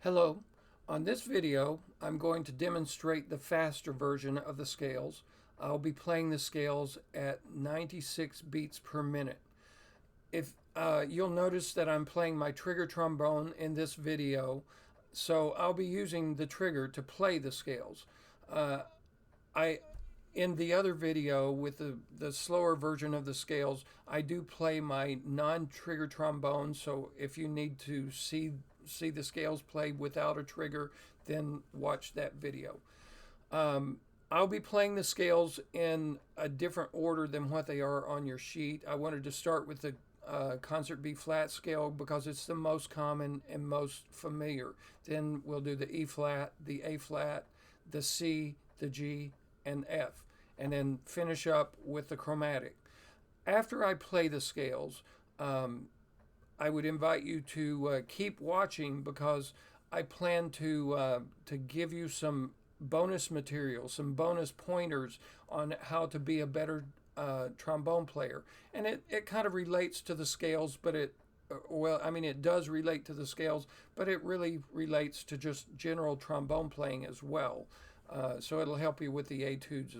Hello. On this video, I'm going to demonstrate the faster version of the scales. I'll be playing the scales at 96 beats per minute. If You'll notice that I'm playing my trigger trombone in this video, so I'll be using the trigger to play the scales. Uh, I In the other video with the slower version of the scales, I do play my non-trigger trombone, so if you need to see the scales played without a trigger, then watch that video. I'll be playing the scales in a different order than what they are on your sheet. I wanted to start with the concert B flat scale because it's the most common and most familiar. Then we'll do the E flat, the A flat, the C, the G, and F, and then finish up with the chromatic. After I play the scales, I would invite you to keep watching because I plan to give you some bonus material, some bonus pointers on how to be a better trombone player. And it kind of relates to the scales, but it does relate to the scales, but it really relates to just general trombone playing as well. So it'll help you with the etudes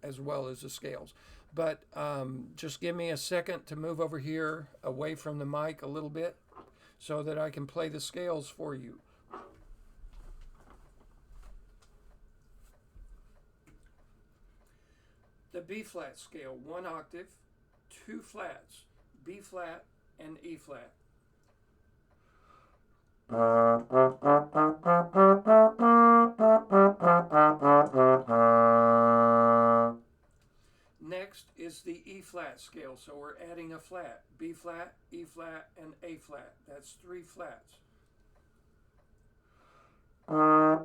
as well as the scales. But just give me a second to move over here away from the mic a little bit so that I can play the scales for you. The B flat scale, one octave, two flats, B flat and E flat. Next is the E flat scale, so we're adding a flat, B flat, E flat, and A flat. That's three flats. Now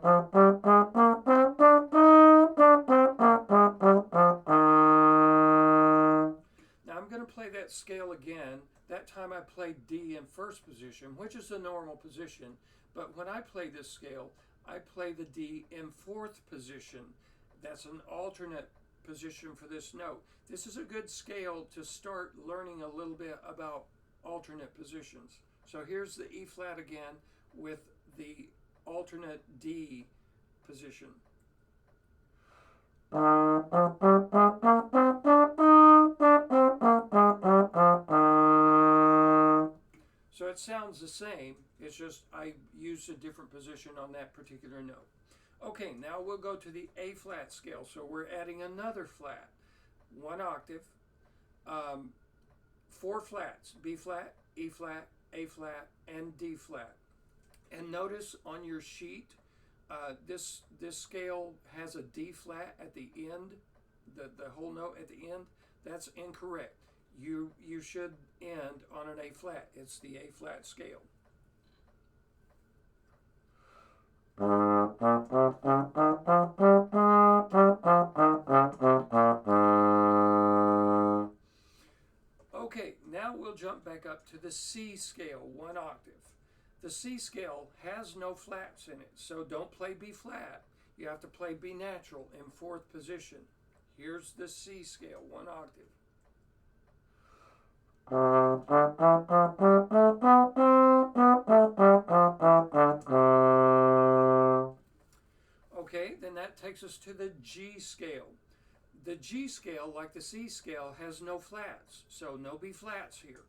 I'm going to play that scale again. That time I played D in first position, which is the normal position. But when I play this scale, I play the D in fourth position. That's an alternate position for this note. This is a good scale to start learning a little bit about alternate positions. So here's the E flat again with the alternate D position. So it sounds the same, it's just I used a different position on that particular note. Okay, now we'll go to the A flat scale. So we're adding another flat, one octave, four flats, B flat, E flat, A flat, and D flat. And notice on your sheet, this scale has a D flat at the end, the whole note at the end. That's incorrect. You should end on an A flat. It's the A flat scale. Okay, now we'll jump back up to the C scale, one octave. The C scale has no flats in it, so don't play B flat. You have to play B natural in fourth position. Here's the C scale, one octave. Okay, then that takes us to the G scale. The G scale, like the C scale, has no flats, so no B flats here.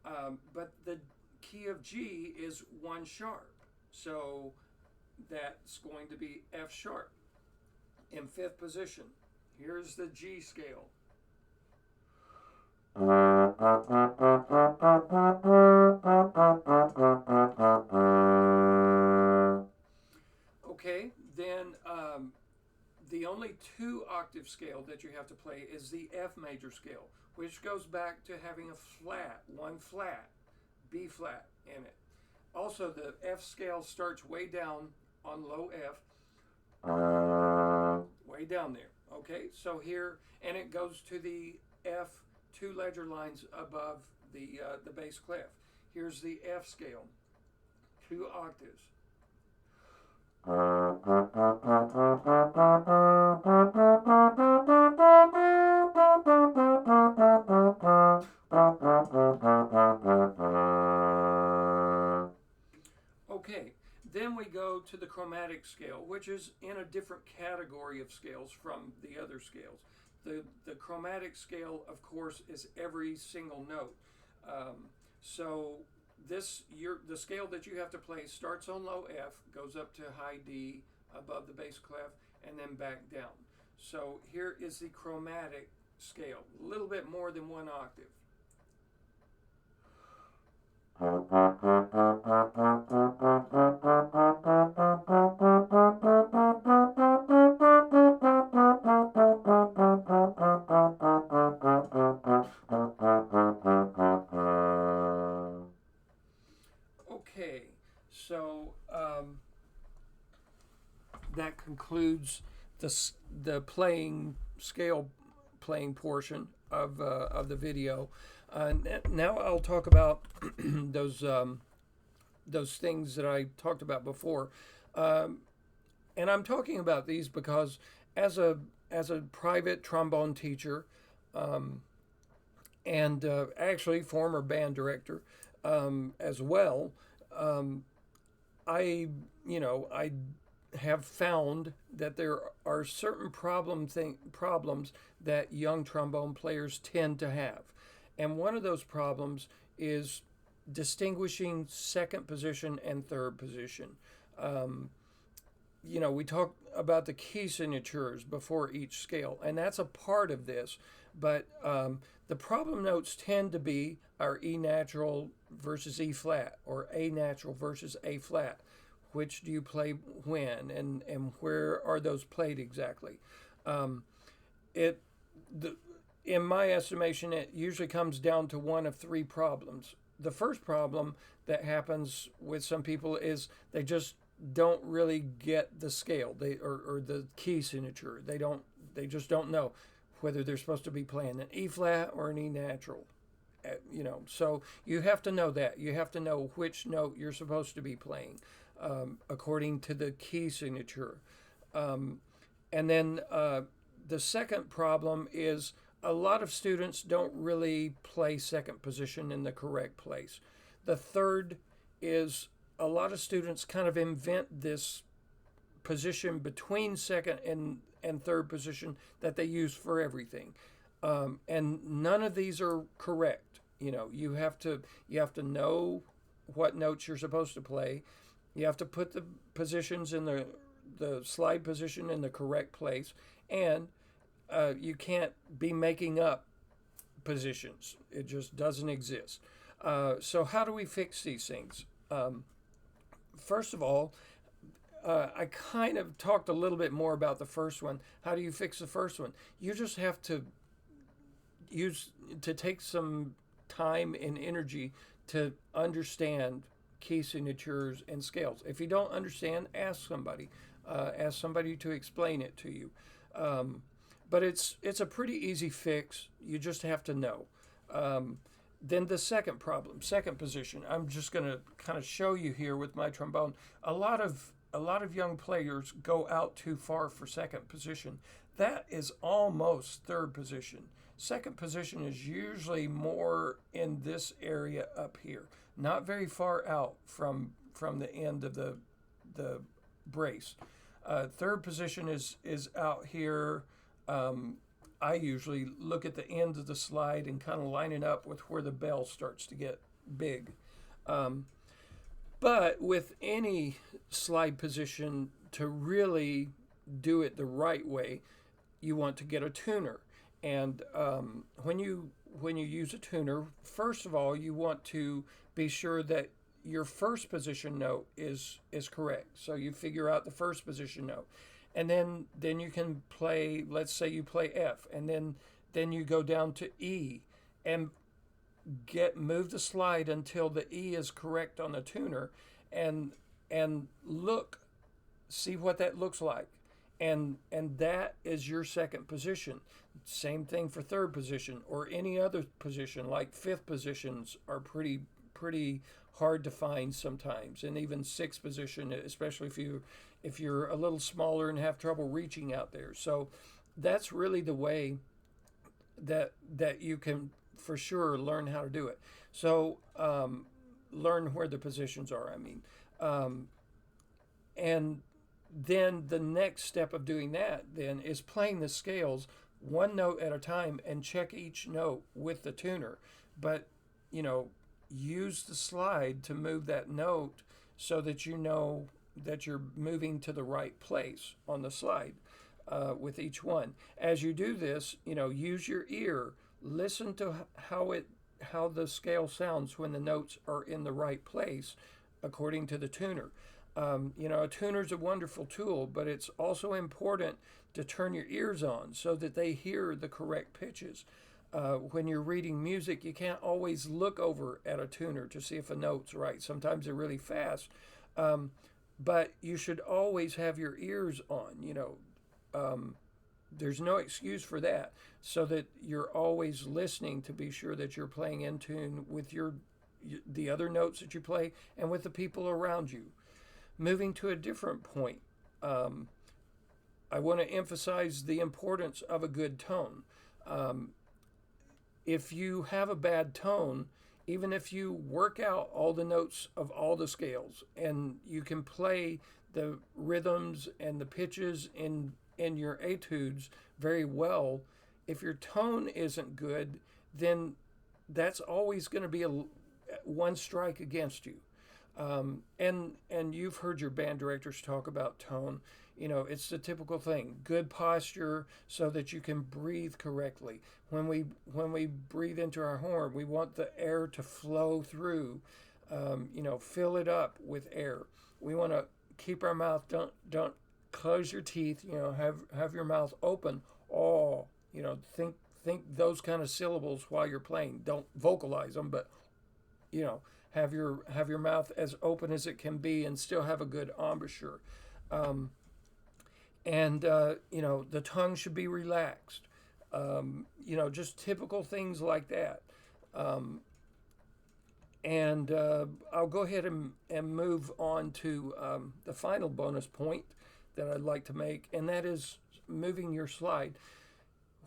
But the key of G is one sharp, so that's going to be F sharp in fifth position. Here's the G scale. Okay, then the only two octave scale that you have to play is the F major scale, which goes back to having a flat, one flat, B flat in it. Also, the F scale starts way down on low F, way down there. Okay, so here, and it goes to the F two ledger lines above the bass clef. Here's the F scale, two octaves. Okay, Then we go to the chromatic scale, which is in a different category of scales from the other scales. The chromatic scale, of course, is every single note. So the scale that you have to play starts on low F, goes up to high D above the bass clef, and then back down. So here is the chromatic scale, a little bit more than one octave. Okay, so that concludes the playing scale playing portion of the video. Now I'll talk about those things that I talked about before, and I'm talking about these because as a private trombone teacher, and actually former band director as well, I I have found that there are certain problems that young trombone players tend to have, and one of those problems is distinguishing second position and third position. We talked about the key signatures before each scale, and that's a part of this. But the problem notes tend to be our E natural versus E flat, or A natural versus A flat. Which do you play when, and where are those played exactly? In my estimation, it usually comes down to one of three problems. The first problem that happens with some people is they just don't really get the scale, or the key signature. They just don't know whether they're supposed to be playing an E flat or an E natural. So you have to know that. You have to know which note you're supposed to be playing according to the key signature. And then the second problem is a lot of students don't really play second position in the correct place. The third is a lot of students kind of invent this position between second and third position that they use for everything. And none of these are correct. You have to know what notes you're supposed to play. You have to put the positions in the slide position in the correct place, and you can't be making up positions. It just doesn't exist. So how do we fix these things? First of all, I kind of talked a little bit more about the first one. How do you fix the first one? You just have to take some time and energy to understand key signatures and scales. If you don't understand, ask somebody. Ask somebody to explain it to you. But it's a pretty easy fix. You just have to know. Then the second problem, second position. I'm just going to kind of show you here with my trombone. A lot of young players go out too far for second position. That is almost third position. Second position is usually more in this area up here, not very far out from the end of the brace. Third position is out here. I usually look at the end of the slide and kind of line it up with where the bell starts to get big. But with any slide position, to really do it the right way, you want to get a tuner. And when you use a tuner, first of all, you want to be sure that your first position note is correct. So you figure out the first position note. And then you can play, let's say you play F, and then you go down to E and move the slide until the E is correct on the tuner, and see what that looks like. And that is your second position. Same thing for third position or any other position. Like fifth positions are pretty hard to find sometimes, and even sixth position, especially if you're a little smaller and have trouble reaching out there. So that's really the way that you can for sure learn how to do it. So learn where the positions are. And then the next step of doing that then is playing the scales one note at a time and check each note with the tuner. But, you know, use the slide to move that note so that you know that you're moving to the right place on the slide with each one. As you do this, you know, use your ear, listen to how the scale sounds when the notes are in the right place according to the tuner. You know, a tuner is a wonderful tool, but it's also important to turn your ears on so that they hear the correct pitches. When you're reading music, you can't always look over at a tuner to see if a note's right. Sometimes they're really fast. But you should always have your ears on, you know. There's no excuse for that, so that you're always listening to be sure that you're playing in tune with the other notes that you play and with the people around you. Moving to a different point, I want to emphasize the importance of a good tone. If you have a bad tone, even if you work out all the notes of all the scales and you can play the rhythms and the pitches in your etudes very well, if your tone isn't good, then that's always going to be one strike against you. And you've heard your band directors talk about tone. You know, it's the typical thing. Good posture so that you can breathe correctly. When we breathe into our horn, we want the air to flow through. You know, fill it up with air. We want to keep our mouth. Don't close your teeth. You know, have your mouth open. Oh, you know, think those kind of syllables while you're playing. Don't vocalize them, but you know, have your mouth as open as it can be and still have a good embouchure. You know, the tongue should be relaxed. You know, just typical things like that. I'll go ahead and move on to the final bonus point that I'd like to make, and that is moving your slide.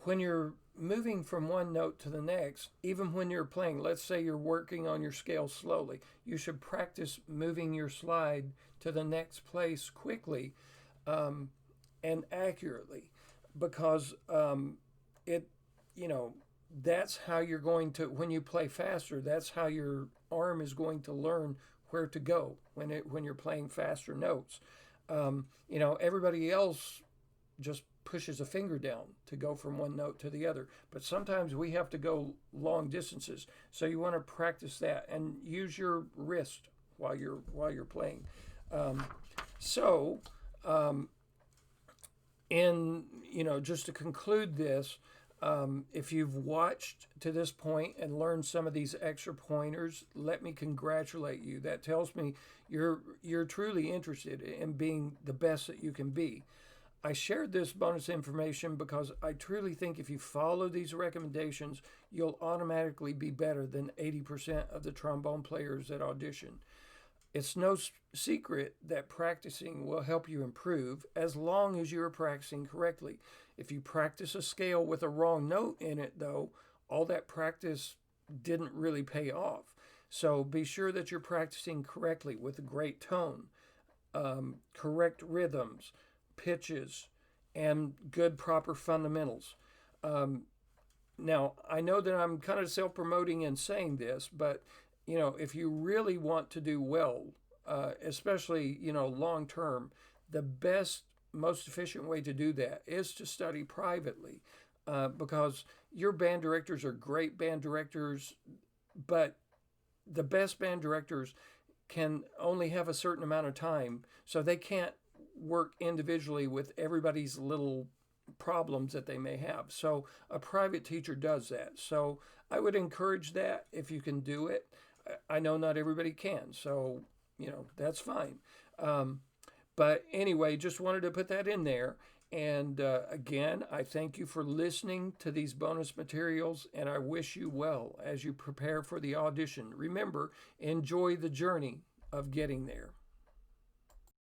When you're moving from one note to the next, even when you're playing, let's say you're working on your scale slowly, you should practice moving your slide to the next place quickly and accurately, because you know, that's how you're going to, when you play faster, that's how your arm is going to learn where to go when you're playing faster notes. You know, everybody else just pushes a finger down to go from one note to the other, but sometimes we have to go long distances, so you want to practice that and use your wrist while you're playing. You know, just to conclude this, if you've watched to this point and learned some of these extra pointers, let me congratulate you. That tells me you're truly interested in being the best that you can be. I shared this bonus information because I truly think if you follow these recommendations, you'll automatically be better than 80% of the trombone players that audition. It's no secret that practicing will help you improve as long as you're practicing correctly. If you practice a scale with a wrong note in it, though, all that practice didn't really pay off. So be sure that you're practicing correctly with a great tone, correct rhythms, pitches, and good proper fundamentals. Now, I know that I'm kind of self-promoting in saying this, but you know, if you really want to do well, especially, you know, long term, the best, most efficient way to do that is to study privately, because your band directors are great band directors, but the best band directors can only have a certain amount of time, so they can't work individually with everybody's little problems that they may have. So a private teacher does that. So I would encourage that if you can do it. I know not everybody can, so you know, that's fine. But anyway, just wanted to put that in there. And again, I thank you for listening to these bonus materials, and I wish you well as you prepare for the audition. Remember, enjoy the journey of getting there.